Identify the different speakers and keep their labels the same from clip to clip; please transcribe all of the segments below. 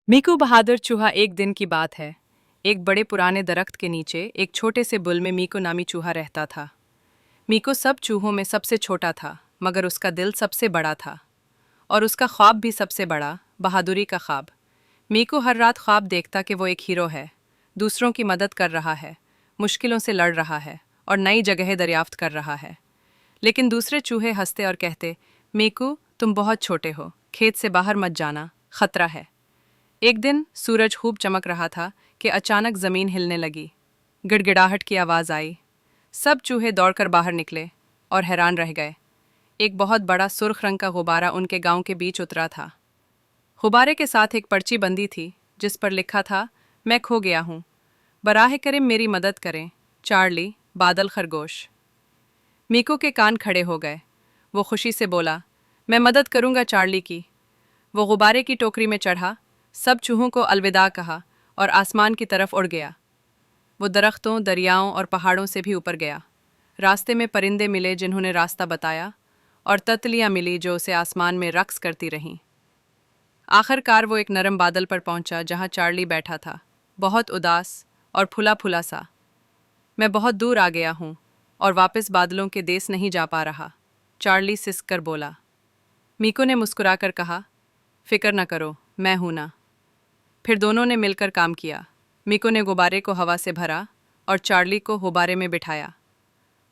Speaker 1: मीकू बहादुर चूहा। एक दिन की बात है। एक बड़े पुराने दरख्त के नीचे एक छोटे से बुल में मीकू नामी चूहा रहता था। मीकू सब चूहों में सबसे छोटा था, मगर उसका दिल सबसे बड़ा था और उसका ख्वाब भी सबसे बड़ा, बहादुरी का ख्वाब। मीकू हर रात ख्वाब देखता कि वो एक हीरो है, दूसरों की मदद कर रहा है, मुश्किलों से लड़ रहा है और नई जगहें दरियाफ्त कर रहा है। लेकिन दूसरे चूहे हंसते और कहते, मीकू तुम बहुत छोटे हो, खेत से बाहर मत जाना, खतरा है। एक दिन सूरज खूब चमक रहा था कि अचानक जमीन हिलने लगी। गिड़गिड़ाहट की आवाज़ आई। सब चूहे दौड़कर बाहर निकले और हैरान रह गए। एक बहुत बड़ा सुर्ख रंग का गुब्बारा उनके गांव के बीच उतरा था। गुब्बारे के साथ एक पर्ची बंदी थी जिस पर लिखा था, मैं खो गया हूँ, बराह करीम मेरी मदद करें, चार्ली बादल खरगोश। मीकू के कान खड़े हो गए। वो खुशी से बोला, मैं मदद करूंगा चार्ली की। वो गुब्बारे की टोकरी में चढ़ा, सब चूहों को अलविदा कहा और आसमान की तरफ उड़ गया। वो दरख्तों, दरियाओं और पहाड़ों से भी ऊपर गया। रास्ते में परिंदे मिले जिन्होंने रास्ता बताया, और तितलियां मिली जो उसे आसमान में रक्स करती रहीं। आखिरकार वो एक नरम बादल पर पहुंचा जहां चार्ली बैठा था, बहुत उदास और फुला फुला सा। मैं बहुत दूर आ गया हूँ और वापस बादलों के देश नहीं जा पा रहा, चार्ली सिसक कर बोला। मीकू ने मुस्कुराकर कहा, फिक्र न करो, मैं हूं ना। फिर दोनों ने मिलकर काम किया। मीकू ने गुब्बारे को हवा से भरा और चार्ली को गुब्बारे में बिठाया।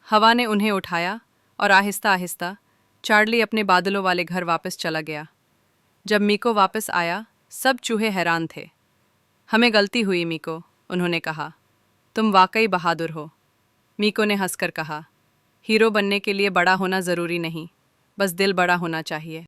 Speaker 1: हवा ने उन्हें उठाया और आहिस्ता आहिस्ता चार्ली अपने बादलों वाले घर वापस चला गया। जब मीकू वापस आया, सब चूहे हैरान थे। हमें गलती हुई मीकू, उन्होंने कहा, तुम वाकई बहादुर हो। मीकू ने हंसकर कहा, हीरो बनने के लिए बड़ा होना ज़रूरी नहीं, बस दिल बड़ा होना चाहिए।